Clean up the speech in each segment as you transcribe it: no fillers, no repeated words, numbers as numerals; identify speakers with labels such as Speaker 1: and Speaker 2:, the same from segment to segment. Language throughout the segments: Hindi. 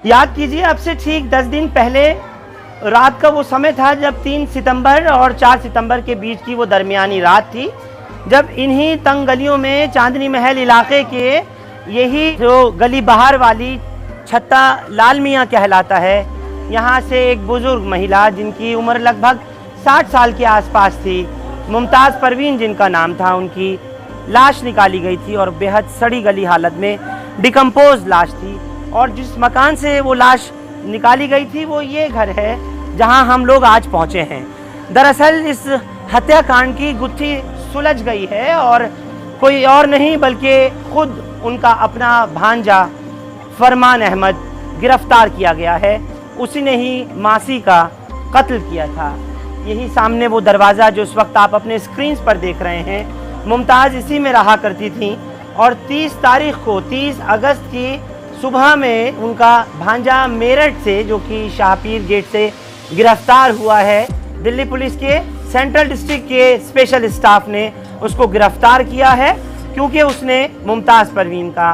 Speaker 1: याद कीजिए, अब से ठीक 10 दिन पहले रात का वो समय था जब 3 सितंबर और 4 सितंबर के बीच की वो दरमियानी रात थी, जब इन्हीं तंग गलियों में चांदनी महल इलाके के यही जो गली बाहर वाली छत्ता लाल मियाँ कहलाता है, यहाँ से एक बुज़ुर्ग महिला जिनकी उम्र लगभग 60 साल के आसपास थी, मुमताज़ परवीन जिनका नाम था, उनकी लाश निकाली गई थी और बेहद सड़ी गली हालत में डिकम्पोज लाश थी। और जिस मकान से वो लाश निकाली गई थी वो ये घर है जहां हम लोग आज पहुंचे हैं। दरअसल इस हत्याकांड की गुत्थी सुलझ गई है और कोई और नहीं बल्कि खुद उनका अपना भांजा फरमान अहमद गिरफ्तार किया गया है। उसी ने ही मासी का कत्ल किया था। यही सामने वो दरवाज़ा जो इस वक्त आप अपने स्क्रीन पर देख रहे हैं, मुमताज़ इसी में रहा करती थी और 30 तारीख को 30 अगस्त की सुबह में उनका भांजा मेरठ से, जो कि शाहपीर गेट से गिरफ्तार हुआ है, दिल्ली पुलिस के सेंट्रल डिस्ट्रिक्ट के स्पेशल स्टाफ ने उसको गिरफ्तार किया है क्योंकि उसने मुमताज़ परवीन का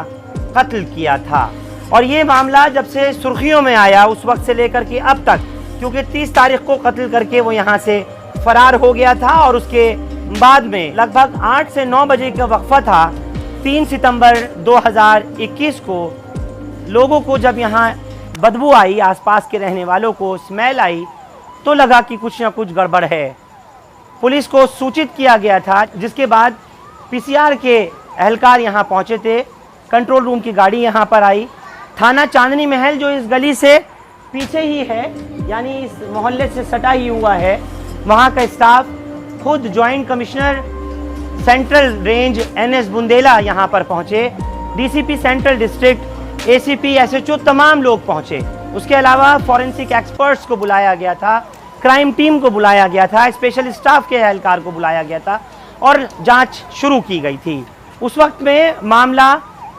Speaker 1: कत्ल किया था। और ये मामला जब से सुर्खियों में आया उस वक्त से लेकर के अब तक, क्योंकि 30 तारीख को कत्ल करके वो यहाँ से फरार हो गया था और उसके बाद में लगभग 8 से 9 बजे का वक्फा था। 3 सितंबर 2021 को लोगों को जब यहाँ बदबू आई, आसपास के रहने वालों को स्मेल आई, तो लगा कि कुछ ना कुछ गड़बड़ है। पुलिस को सूचित किया गया था, जिसके बाद पीसीआर के एहलकार यहाँ पहुँचे थे, कंट्रोल रूम की गाड़ी यहाँ पर आई। थाना चांदनी महल जो इस गली से पीछे ही है, यानी इस मोहल्ले से सटा ही हुआ है, वहाँ का स्टाफ, खुद joint commissioner central range NS Bundela यहाँ पर पहुँचे, DCP central district, ACP, SHO, तमाम लोग पहुँचे। उसके अलावा फॉरेंसिक एक्सपर्ट्स को बुलाया गया था, क्राइम टीम को बुलाया गया था, स्पेशल स्टाफ के एहलकार को बुलाया गया था और जांच शुरू की गई थी। उस वक्त में मामला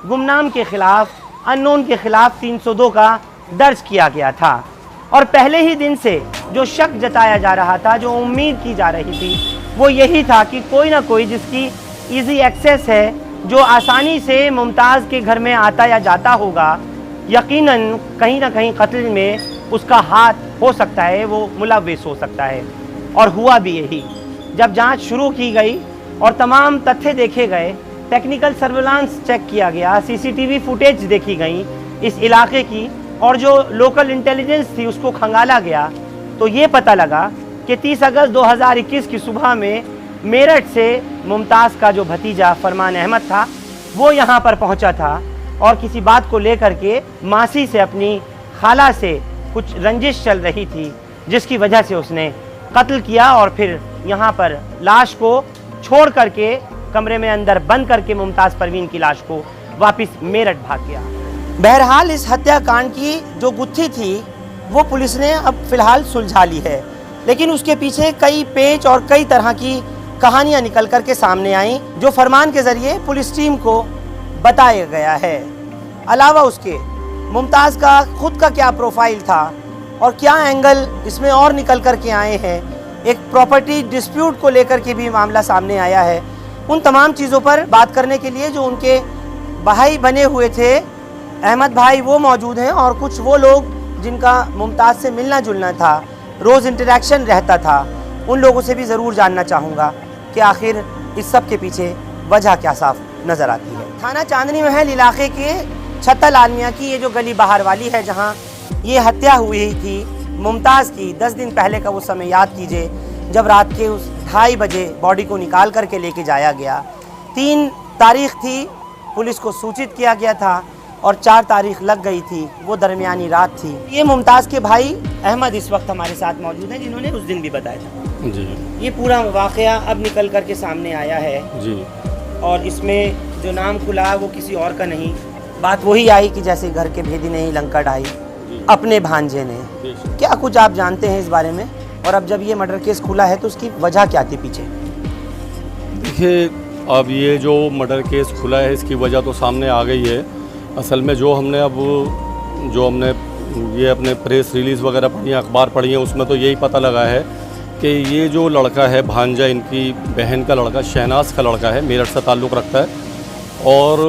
Speaker 1: गुमनाम के खिलाफ, अननोन के खिलाफ 302 का दर्ज किया गया था। और पहले ही दिन से जो शक जताया जा रहा था, जो उम्मीद की जा रही थी, वो यही था कि कोई ना कोई जिसकी इजी एक्सेस है, जो आसानी से मुमताज़ के घर में आता या जाता होगा, यकीनन कहीं ना कहीं कत्ल में उसका हाथ हो सकता है, वो मुलव्विस हो सकता है। और हुआ भी यही। जब जांच शुरू की गई और तमाम तथ्य देखे गए, टेक्निकल सर्विलांस चेक किया गया, CCTV फुटेज देखी गई इस इलाके की, और जो लोकल इंटेलिजेंस थी उसको खंगाला गया, तो ये पता लगा कि 30 अगस्त 2021 की सुबह में मेरठ से मुमताज़ का जो भतीजा फरमान अहमद था वो यहाँ पर पहुँचा था और किसी बात को लेकर के मासी से, अपनी खाला से कुछ रंजिश चल रही थी, जिसकी वजह से उसने कत्ल किया और फिर यहाँ पर लाश को छोड़ करके कमरे में अंदर बंद करके मुमताज़ परवीन की लाश को वापस मेरठ भाग गया। बहरहाल इस हत्याकांड की जो गुत्थी थी वो पुलिस ने अब फिलहाल सुलझा ली है, लेकिन उसके पीछे कई पेच और कई तरह की कहानियां निकल कर के सामने आई, जो फरमान के ज़रिए पुलिस टीम को बताया गया है। अलावा उसके मुमताज़ का खुद का क्या प्रोफाइल था और क्या एंगल इसमें और निकल कर के आए हैं, एक प्रॉपर्टी डिस्प्यूट को लेकर के भी मामला सामने आया है। उन तमाम चीज़ों पर बात करने के लिए जो उनके भाई बने हुए थे अहमद भाई, वो मौजूद हैं, और कुछ वो लोग जिनका मुमताज़ से मिलना जुलना था, रोज़ इंटरेक्शन रहता था, उन लोगों से भी ज़रूर जानना चाहूँगा कि आखिर इस सब के पीछे वजह क्या साफ नज़र आती है। थाना चांदनी महल इलाके के छत्ता लाल मियाँ की ये जो गली बाहर वाली है, जहाँ ये हत्या हुई थी मुमताज़ की, 10 दिन पहले का वो समय याद कीजिए जब रात के उस 2:30 बजे बॉडी को निकाल करके लेके जाया गया। 3 तारीख थी, पुलिस को सूचित किया गया था और 4 तारीख लग गई थी, वो दरमियानी रात थी। ये मुमताज़ के भाई अहमद इस वक्त हमारे साथ मौजूद हैं, जिन्होंने उस दिन भी बताया था
Speaker 2: जी।
Speaker 1: ये पूरा वाक़या अब निकल कर के सामने आया है
Speaker 2: जी, और
Speaker 1: इसमें जो नाम खुला वो किसी और का नहीं, बात वही आई कि जैसे घर के भेदी ने ही लंका ढाई, अपने भांजे ने। क्या कुछ आप जानते हैं इस बारे में? और अब जब ये मर्डर केस खुला है तो उसकी वजह क्या थी पीछे?
Speaker 2: देखिए, अब ये जो मर्डर केस खुला है इसकी वजह तो सामने आ गई है। असल में जो हमने ये अपने प्रेस रिलीज़ वगैरह पढ़ी हैं, अखबार पढ़ी हैं, उसमें तो यही पता लगा है कि ये जो लड़का है भांजा, इनकी बहन का लड़का, शहनाज का लड़का है, मेरठ से ताल्लुक़ रखता है। और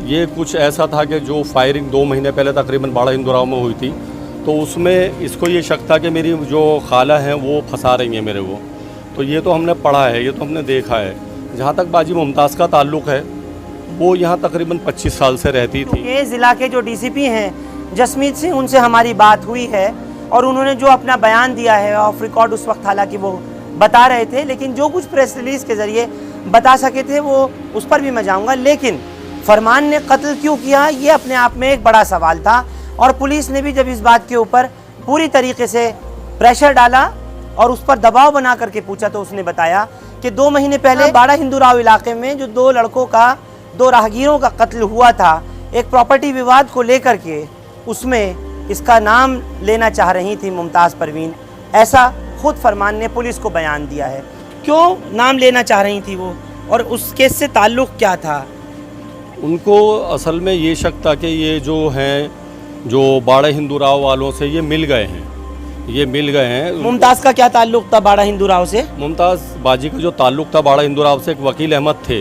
Speaker 2: ये कुछ ऐसा था कि जो फायरिंग 2 महीने पहले तकरीबन बाड़ा हिंदुराव में हुई थी, तो उसमें इसको ये शक था कि मेरी जो खाला हैं वो फंसा रही हैं मेरे को। तो ये तो हमने पढ़ा है, ये तो हमने देखा है। जहाँ तक बाजी मुमताज़ का ताल्लुक़ है, वो यहाँ तकरीबन 25 साल से रहती थी।
Speaker 1: ये ज़िला के जो डीसीपी हैं जसमीत सिंह, उनसे हमारी बात हुई है और उन्होंने जो अपना बयान दिया है ऑफ रिकॉर्ड, उस वक्त हालांकि वो बता रहे थे, लेकिन जो कुछ प्रेस रिलीज़ के ज़रिए बता सके थे वो उस पर भी मैं जाऊँगा। लेकिन फरमान ने कत्ल क्यों किया, ये अपने आप में एक बड़ा सवाल था और पुलिस ने भी जब इस बात के ऊपर पूरी तरीके से प्रेशर डाला और उस पर दबाव बना करके पूछा, तो उसने बताया कि 2 महीने पहले बाड़ा हिंदुराव इलाके में जो 2 लड़कों का, 2 राहगीरों का कत्ल हुआ था, एक प्रॉपर्टी विवाद को लेकर के, उसमें इसका नाम लेना चाह रही थी मुमताज़ परवीन। ऐसा खुद फरमान ने पुलिस को बयान दिया है। क्यों नाम लेना चाह रही थी वो, और उस केस से ताल्लुक़ क्या था?
Speaker 2: उनको असल में ये शक था कि ये जो हैं, जो बाड़ा हिंदुराव वालों से ये मिल गए हैं, ये मिल गए हैं।
Speaker 1: मुमताज़ का क्या ताल्लुक़ था बाड़ा हिंदुराव से?
Speaker 2: मुमताज़ बाजी का जो ताल्लुक़ था बाड़ा हिंदुराव से, एक वकील अहमद थे,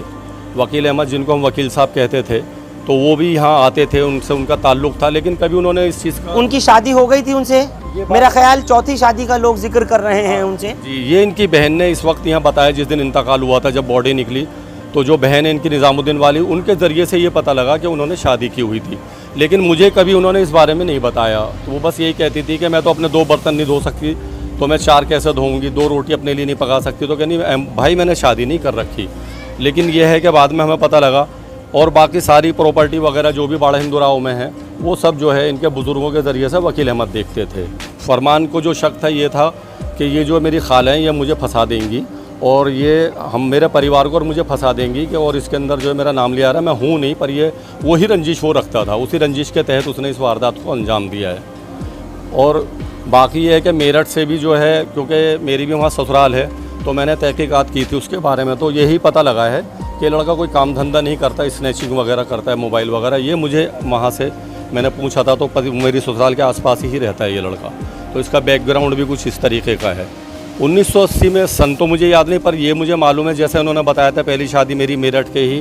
Speaker 2: वकील अहमद जिनको हम वकील साहब कहते थे, तो वो भी यहाँ आते थे, उनसे उनका ताल्लुक़ था। लेकिन कभी उन्होंने इस चीज़ का,
Speaker 1: उनकी शादी हो गई थी उनसे, मेरा ख्याल 4थी शादी का लोग जिक्र कर रहे हैं उनसे।
Speaker 2: जी, ये इनकी बहन ने इस वक्त यहाँ बताया, जिस दिन इंतकाल हुआ था, जब बॉडी निकली, तो जो बहन है इनकी निज़ामुद्दीन वाली, उनके ज़रिए से ये पता लगा कि उन्होंने शादी की हुई थी। लेकिन मुझे कभी उन्होंने इस बारे में नहीं बताया। तो वो बस यही कहती थी कि मैं तो अपने 2 बर्तन नहीं धो सकती, तो मैं 4 कैसे धोऊंगी, 2 रोटी अपने लिए नहीं पका सकती। तो कहनी भाई मैंने शादी नहीं कर रखी। लेकिन यह है कि बाद में हमें पता लगा, और बाकी सारी प्रॉपर्टी वगैरह जो भी बाड़ा हिंदुराव में है, वो सब जो है इनके बुज़ुर्गों के ज़रिए से वकील अहमद देखते थे। फरमान को जो शक था ये था कि ये जो मेरी खाला हैं ये मुझे फंसा देंगी, और ये हम मेरे परिवार को और मुझे फंसा देंगी कि, और इसके अंदर जो है मेरा नाम लिया रहा है, मैं हूँ नहीं, पर ये वही रंजिश वो रखता था, उसी रंजिश के तहत उसने इस वारदात को अंजाम दिया है। और बाकी ये है कि मेरठ से भी जो है, क्योंकि मेरी भी वहाँ ससुराल है, तो मैंने तहकीकात की थी उसके बारे में, तो यही पता लगा है कि लड़का कोई काम धंधा नहीं करता, स्नैचिंग वगैरह करता है, मोबाइल वगैरह। ये मुझे वहाँ से मैंने पूछा था, तो मेरी ससुराल के आसपास ही रहता है ये लड़का, तो इसका बैकग्राउंड भी कुछ इस तरीके का है। 1980 में सन तो मुझे याद नहीं, पर ये मुझे मालूम है, जैसे उन्होंने बताया था, पहली शादी मेरी मेरठ के ही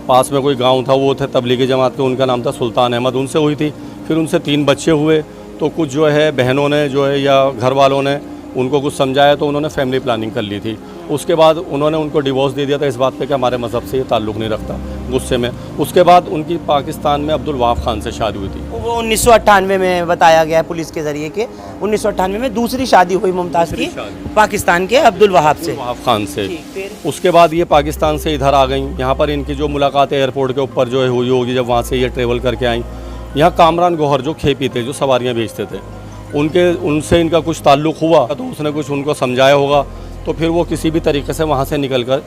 Speaker 2: पास में कोई गांव था, वो थे तबलीगी जमात के, उनका नाम था सुल्तान अहमद, उनसे हुई थी। फिर उनसे 3 बच्चे हुए, तो कुछ जो है बहनों ने जो है या घर वालों ने उनको कुछ समझाया, तो उन्होंने फैमिली प्लानिंग कर ली थी। उसके बाद उन्होंने उनको डिवोर्स दे दिया था इस बात पे कि हमारे मज़हब से ये ताल्लुक़ नहीं रखता, गुस्से में। उसके बाद उनकी पाकिस्तान में अब्दुल वहाब खान से शादी हुई थी।
Speaker 1: वो 1998 में बताया गया पुलिस के ज़रिए कि 1998 में दूसरी शादी हुई मुमताज़ की पाकिस्तान के अब्दुल वहाब
Speaker 2: खान से। उसके बाद ये पाकिस्तान से इधर आ गई। यहाँ पर इनकी जो मुलाकात एयरपोर्ट के ऊपर जो है हुई होगी, जब वहाँ से ये ट्रेवल करके आई। यहाँ कामरान गौहर जो खेपी थे, जो सवारियाँ भेजते थे, उनसे इनका कुछ ताल्लुक़ हुआ, तो उसने कुछ उनको समझाया होगा, तो फिर वो किसी भी तरीके से वहाँ से निकलकर,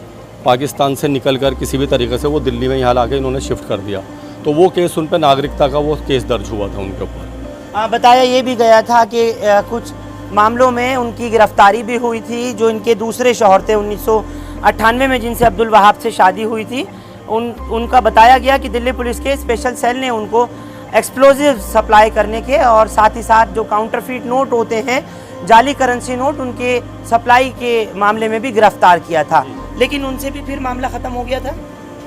Speaker 2: पाकिस्तान से निकलकर किसी भी तरीके से वो दिल्ली में यहाँ लाके इन्होंने शिफ्ट कर दिया। तो वो केस उन पर नागरिकता का वो केस दर्ज हुआ था उनके ऊपर।
Speaker 1: बताया ये भी गया था कि कुछ मामलों में उनकी गिरफ्तारी भी हुई थी। जो इनके दूसरे शौहर थे 1998 में, जिनसे अब्दुल वहाब से शादी हुई थी, उनका बताया गया कि दिल्ली पुलिस के स्पेशल सेल ने उनको एक्सप्लोजिव सप्लाई करने के और साथ ही साथ जो काउंटरफीट नोट होते हैं, जाली करेंसी नोट, उनके सप्लाई के मामले में भी गिरफ्तार किया था। लेकिन उनसे भी फिर मामला ख़त्म हो गया था।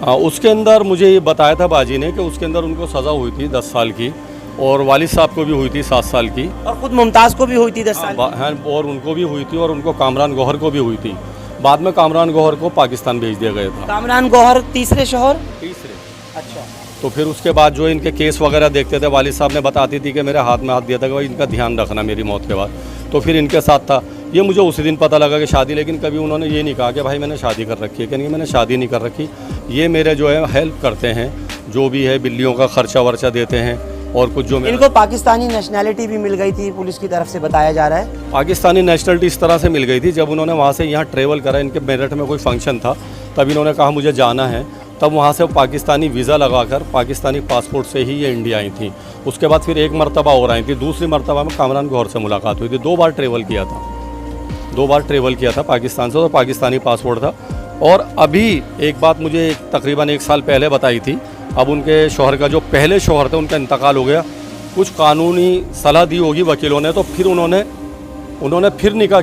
Speaker 2: हाँ, उसके अंदर मुझे ये बताया था बाजी ने कि उसके अंदर उनको सज़ा हुई थी 10 साल की, और वालिद साहब को भी हुई थी 7 साल की,
Speaker 1: और ख़ुद मुमताज़ को भी हुई थी 10 साल।
Speaker 2: हाँ, और उनको भी हुई थी, और उनको कामरान गौहर को भी हुई थी। बाद में कामरान गौहर को पाकिस्तान भेज दिया गया था।
Speaker 1: कामरान गौहर तीसरे शौहर?
Speaker 2: तीसरे।
Speaker 1: अच्छा।
Speaker 2: तो फिर उसके बाद जो इनके केस वगैरह देखते थे, वालिद साहब ने बताती थी कि मेरे हाथ में हाथ दिया था कि भाई इनका ध्यान रखना मेरी मौत के बाद। तो फिर इनके साथ था। ये मुझे उसी दिन पता लगा कि शादी, लेकिन कभी उन्होंने ये नहीं कहा कि भाई मैंने शादी कर रखी है, कि नहीं मैंने शादी नहीं कर रखी। ये मेरे जो है हेल्प करते हैं, जो भी है बिल्लियों का खर्चा वर्चा देते हैं, और कुछ जो
Speaker 1: इनको पाकिस्तानी नेशनैलिटी भी मिल गई थी पुलिस की तरफ से, बताया जा रहा है।
Speaker 2: पाकिस्तानी नेशनलिटी इस तरह से मिल गई थी, जब उन्होंने वहाँ से यहाँ ट्रेवल करा, इनके मेरठ में कोई फंक्शन था, तब इन्होंने कहा मुझे जाना है, तब वहाँ से पाकिस्तानी वीज़ा लगाकर पाकिस्तानी पासपोर्ट से ही ये इंडिया आई थी। उसके बाद फिर एक मरतबा और आई थी, दूसरी मरतबा में कामरान गौहर से मुलाकात हुई थी। 2 बार ट्रेवल किया था, 2 बार ट्रेवल किया था पाकिस्तान से, और पाकिस्तानी पासपोर्ट था। और अभी एक बात मुझे तकरीबन 1 साल पहले बताई थी, अब उनके शौहर का, जो पहले शौहर थे, उनका इंतकाल हो गया। कुछ कानूनी सलाह दी होगी वकीलों ने, तो फिर उन्होंने फिर निकाह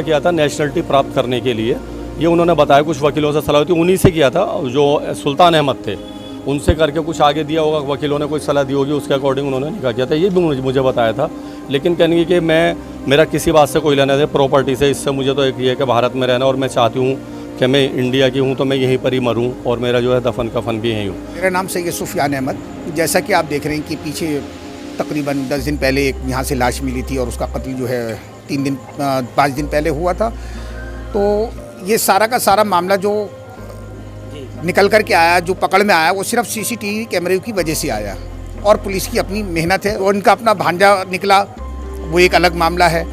Speaker 2: किया था, नेशनलिटी प्राप्त करने के लिए। ये उन्होंने बताया, कुछ वकीलों से सलाह थी, उन्हीं से किया था, जो सुल्तान अहमद थे। उनसे करके कुछ आगे दिया होगा, वकीलों ने कोई सलाह दी होगी, उसके अकॉर्डिंग उन्होंने निकाह किया था, ये भी मुझे बताया था। लेकिन कहने कि मेरा किसी बात से कोई लेना देना प्रॉपर्टी से, इससे मुझे तो एक ये है कि भारत में रहना, और मैं चाहती हूँ कि मैं इंडिया की हूँ तो मैं यहीं पर ही मरूँ, और मेरा जो है दफन कफन भी यहीं हूँ।
Speaker 3: मेरा नाम सैयद सुफियान अहमद। जैसा कि आप देख रहे हैं कि पीछे तकरीबन 10 दिन पहले एक यहाँ से लाश मिली थी और उसका कत्ल जो है 5 दिन पहले हुआ था। तो ये सारा का सारा मामला जो निकल कर के आया, जो पकड़ में आया, वो सिर्फ सीसीटीवी कैमरे की वजह से आया और पुलिस की अपनी मेहनत है। और उनका अपना भांजा निकला, वो एक अलग मामला है,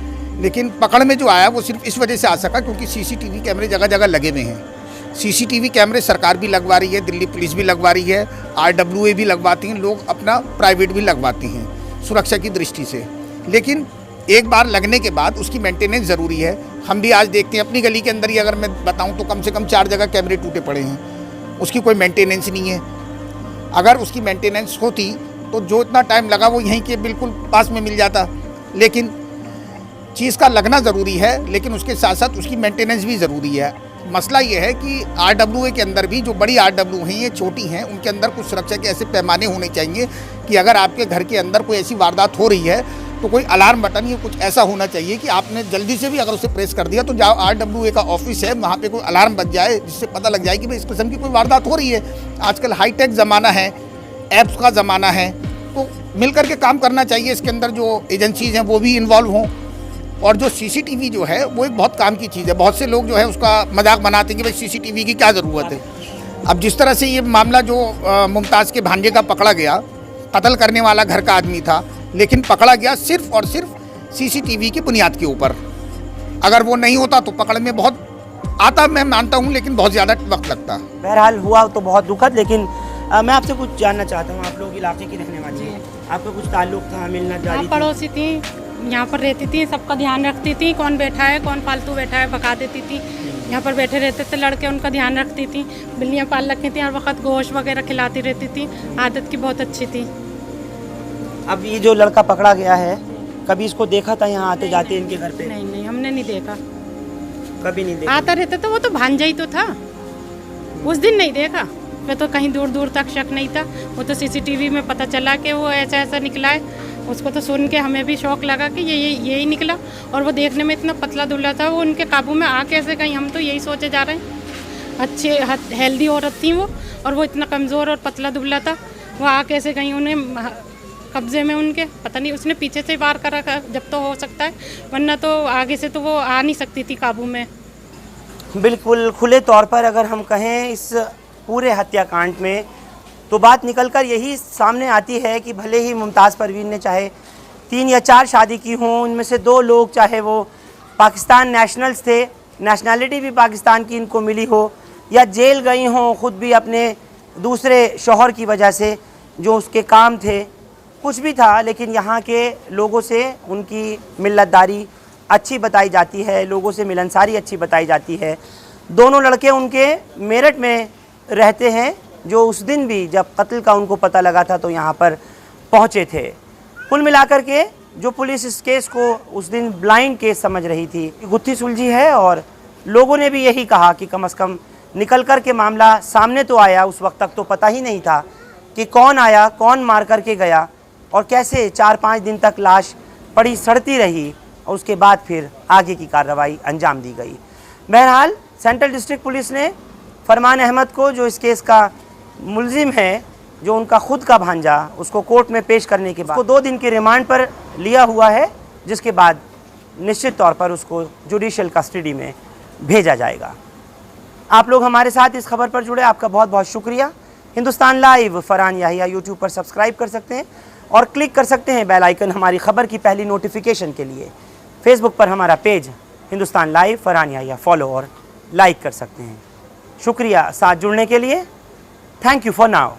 Speaker 3: लेकिन पकड़ में जो आया वो सिर्फ इस वजह से आ सका क्योंकि सीसीटीवी कैमरे जगह जगह लगे हुए हैं। सीसीटीवी कैमरे सरकार भी लगवा रही है, दिल्ली पुलिस भी लगवा रही है, RWA भी लगवाती हैं, लोग अपना प्राइवेट भी लगवाती हैं सुरक्षा की दृष्टि से। लेकिन एक बार लगने के बाद उसकी मेंटेनेंस ज़रूरी है। हम भी आज देखते हैं अपनी गली के अंदर ही, अगर मैं बताऊं तो कम से कम 4 जगह कैमरे टूटे पड़े हैं, उसकी कोई मेंटेनेंस नहीं है। अगर उसकी मेंटेनेंस होती तो जो इतना टाइम लगा वो यहीं के बिल्कुल पास में मिल जाता। लेकिन चीज़ का लगना ज़रूरी है, लेकिन उसके साथ साथ उसकी मेंटेनेंस भी ज़रूरी है। मसला ये है कि RWA के अंदर भी जो बड़ी RWA हैं, ये छोटी हैं, उनके अंदर कुछ सुरक्षा के ऐसे पैमाने होने चाहिए कि अगर आपके घर के अंदर कोई ऐसी वारदात हो रही है तो कोई अलार्म बटन या कुछ ऐसा होना चाहिए कि आपने जल्दी से भी अगर उसे प्रेस कर दिया तो जहाँ RWA का ऑफिस है वहाँ पे कोई अलार्म बज जाए, जिससे पता लग जाए कि भाई इस किस्म की कोई वारदात हो रही है। आजकल हाईटेक ज़माना है, ऐप्स का ज़माना है, तो मिलकर के काम करना चाहिए। इसके अंदर जो एजेंसीज़ हैं वो भी इन्वॉल्व हों, और जो सीसीटीवी जो है वो एक बहुत काम की चीज़ है। बहुत से लोग जो है उसका मजाक बनाते हैं कि भाई सीसीटीवी की क्या ज़रूरत है। अब जिस तरह से ये मामला जो मुमताज़ के भांजे का पकड़ा गया, कत्ल करने वाला घर का आदमी था, लेकिन पकड़ा गया सिर्फ और सिर्फ सीसीटीवी की बुनियाद के ऊपर। अगर वो नहीं होता तो पकड़ में बहुत आता, मैं मानता हूँ, लेकिन बहुत ज़्यादा वक्त लगता।
Speaker 1: बहरहाल हुआ तो बहुत दुखद, लेकिन मैं आपसे कुछ जानना चाहता हूँ। आप लोग इलाके की रहने वाली हैं, आपका कुछ ताल्लुक था, मिलना जारी?
Speaker 4: पड़ोसी थी, यहाँ पर रहती थी, सबका ध्यान रखती थी, कौन बैठा है कौन फालतू बैठा है भगा देती थी। यहाँ पर बैठे रहते थे लड़के, उनका ध्यान रखती थी, बिल्लियाँ पाल रखी थी, हर वक्त गोश्त वगैरह खिलाती रहती थी, आदत की बहुत अच्छी थी।
Speaker 1: अब ये जो लड़का पकड़ा गया है, कभी इसको देखा था यहाँ आते जाते इनके घर पे?
Speaker 4: नहीं नहीं, हमने नहीं देखा,
Speaker 1: कभी नहीं देखा।
Speaker 4: आता रहता था, वो तो भांजा ही तो था, उस दिन नहीं देखा। वे तो कहीं दूर दूर तक शक नहीं था, वो तो सीसीटीवी में पता चला कि वो ऐसा ऐसा निकला है। उसको तो सुन के हमें भी शौक लगा कि ये ही निकला, और वो देखने में इतना पतला दुबला था, वो उनके काबू में आ कैसे गई, हम तो यही सोचे जा रहे हैं। अच्छे हेल्दी औरत थी वो, और वो इतना कमज़ोर और पतला दुबला था, वो आ कैसे गई, उन्हें कब्जे में उनके पता नहीं, उसने पीछे से वार कर रखा जब तो हो सकता है, वरना तो आगे से तो वो आ नहीं सकती थी काबू में।
Speaker 1: बिल्कुल खुले तौर पर अगर हम कहें इस पूरे हत्याकांड में, तो बात निकलकर यही सामने आती है कि भले ही मुमताज़ परवीन ने चाहे 3 या 4 शादी की हों, उनमें से 2 लोग चाहे वो पाकिस्तान नेशनल्स थे, नेशनैलिटी भी पाकिस्तान की इनको मिली हो, या जेल गई हों खुद भी अपने दूसरे शौहर की वजह से जो उसके काम थे, कुछ भी था, लेकिन यहाँ के लोगों से उनकी मिल्लतदारी अच्छी बताई जाती है, लोगों से मिलनसारी अच्छी बताई जाती है। दोनों लड़के उनके मेरठ में रहते हैं, जो उस दिन भी जब कत्ल का उनको पता लगा था तो यहाँ पर पहुँचे थे। कुल मिलाकर के जो पुलिस इस केस को उस दिन ब्लाइंड केस समझ रही थी, गुत्थी सुलझी है, और लोगों ने भी यही कहा कि कम से कम निकल कर के मामला सामने तो आया। उस वक्त तक तो पता ही नहीं था कि कौन आया, कौन मार कर के गया, और कैसे 4-5 दिन तक लाश पड़ी सड़ती रही, और उसके बाद फिर आगे की कार्रवाई अंजाम दी गई। बहरहाल सेंट्रल डिस्ट्रिक्ट पुलिस ने फरमान अहमद को, जो इस केस का मुलजिम है, जो उनका खुद का भांजा, उसको कोर्ट में पेश करने के बाद उसको 2 दिन के रिमांड पर लिया हुआ है, जिसके बाद निश्चित तौर पर उसको जुडिशियल कस्टडी में भेजा जाएगा। आप लोग हमारे साथ इस खबर पर जुड़े, आपका बहुत बहुत शुक्रिया। हिंदुस्तान लाइव फरहान याहिया यूट्यूब पर सब्सक्राइब कर सकते हैं और क्लिक कर सकते हैं बेल आइकन हमारी खबर की पहली नोटिफिकेशन के लिए। फेसबुक पर हमारा page Hindustan live Farhan Yahiya follow और लाइक कर सकते हैं। शुक्रिया साथ जुड़ने के लिए। Thank you for now.